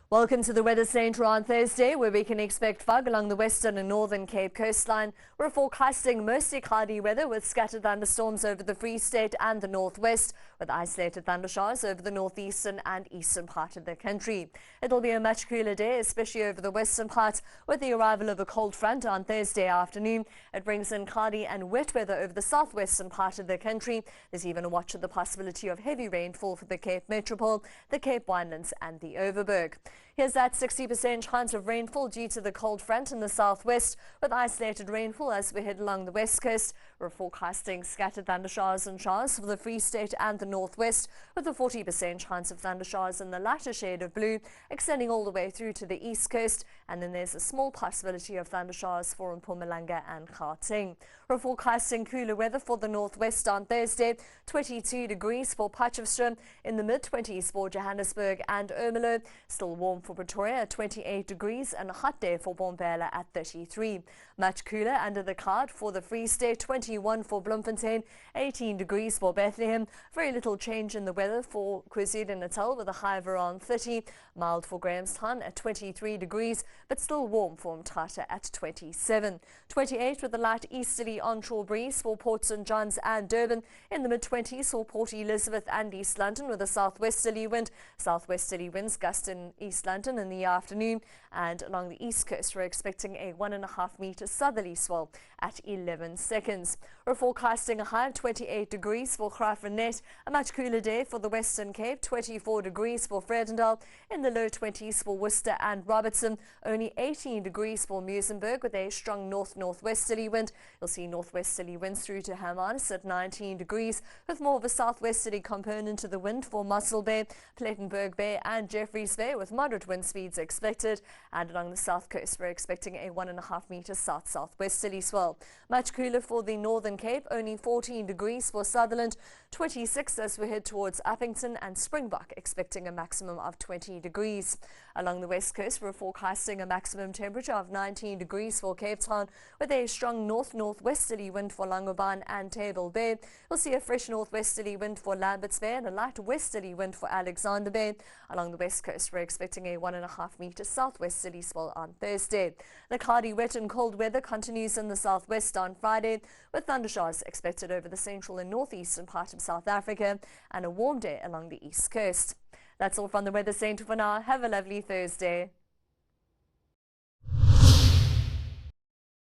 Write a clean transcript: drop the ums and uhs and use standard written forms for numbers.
Welcome to the Weather Centre on Thursday, where we can expect fog along the western and northern Cape coastline. We're forecasting mostly cloudy weather with scattered thunderstorms over the Free State and the northwest, with isolated thundershowers over the northeastern and eastern part of the country. It'll be a much cooler day, especially over the western part, with the arrival of a cold front on Thursday afternoon. It brings in cloudy and wet weather over the southwestern part of the country. There's even a watch of the possibility of heavy rainfall for the Cape Metropole, the Cape Winelands and the Overberg. Here's that 60% chance of rainfall due to the cold front in the southwest, with isolated rainfall as we head along the west coast. We're forecasting scattered thundershowers and showers for the Free State and the northwest, with a 40% chance of thundershowers in the lighter shade of blue, extending all the way through to the east coast. And then there's a small possibility of thundershowers for Mpumalanga and Gauteng. We're forecasting cooler weather for the northwest on Thursday, 22 degrees for Potchefstroom, in the mid-20s for Johannesburg and Ermelo. Still warm for Pretoria at 28 degrees and a hot day for Bombela at 33. Much cooler under the cloud for the Free State, 21 for Bloemfontein, 18 degrees for Bethlehem. Very little change in the weather for KwaZulu-Natal with a high of around 30. Mild for Grahamstown at 23 degrees, but still warm for Mthatha at 27. 28 with a light easterly onshore breeze for Port St John's and Durban. In the mid-20s for Port Elizabeth and East London with a southwesterly wind. Southwesterly winds gust in East London in the afternoon, and along the east coast we're expecting a 1.5 metre southerly swell at 11 seconds. We're forecasting a high of 28 degrees for Graaff-Reinet, a much cooler day for the Western Cape, 24 degrees for Vredendal, in the low 20s for Worcester and Robertson, only 18 degrees for Muizenberg with a strong north-northwesterly wind. You'll see northwesterly winds through to Hermanus at 19 degrees, with more of a southwesterly component to the wind for Mossel Bay, Plettenberg Bay and Jeffreys Bay, with moderate wind speeds expected. And along the south coast we're expecting a 1.5 metre south-southwesterly swell. Much cooler for the northern Cape, only 14 degrees for Sutherland, 26 as we head towards Uppington, and Springbok expecting a maximum of 20 degrees. Along the west coast we're forecasting a maximum temperature of 19 degrees for Cape Town, with a strong north-northwesterly wind for Langebaan and Table Bay. We'll see a fresh northwesterly wind for Lambert's Bay and a light westerly wind for Alexander Bay. Along the west coast we're expecting a 1.5 metre southwesterly swell on Thursday. The cloudy, wet and cold weather continues in the southwest on Friday, with thundershowers expected over the central and northeastern part of South Africa, and a warm day along the east coast. That's all from the Weather Centre for now. Have a lovely Thursday.